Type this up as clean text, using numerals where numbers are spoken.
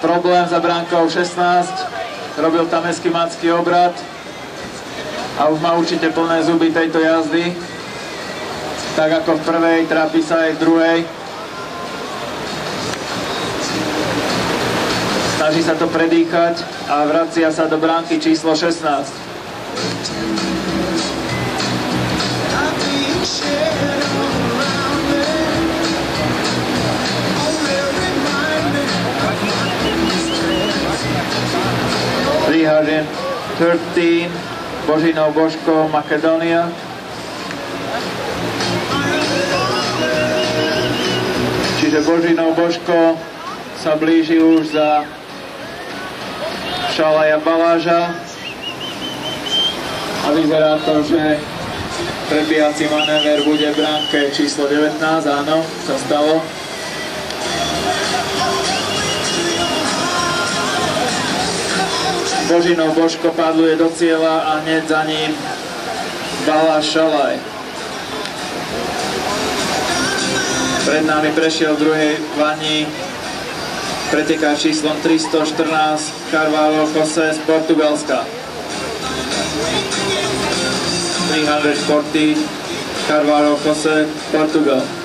problém za bránkou 16, robil tam eskimácky obrat a už má určite plné zuby tejto jazdy. Tak ako v prvej, trápi sa aj v druhej. Snaží sa to predýchať a vracia sa do bránky číslo 16. Vyhážen 13, Božinov Božko, Makedónia. Čiže Božinov Božko sa blíži už za Šalaja Baláža a vyzerá to, že prebiehací manéver bude v bránke číslo 19, áno, sa stalo. Božinov Božko padluje do cieľa a hneď za ním Baláž Šalaj. Pred nami prešiel v druhej vani pretekáč číslom 314 Carvalho José z Portugalska. 340 Carvalho José, Portugal.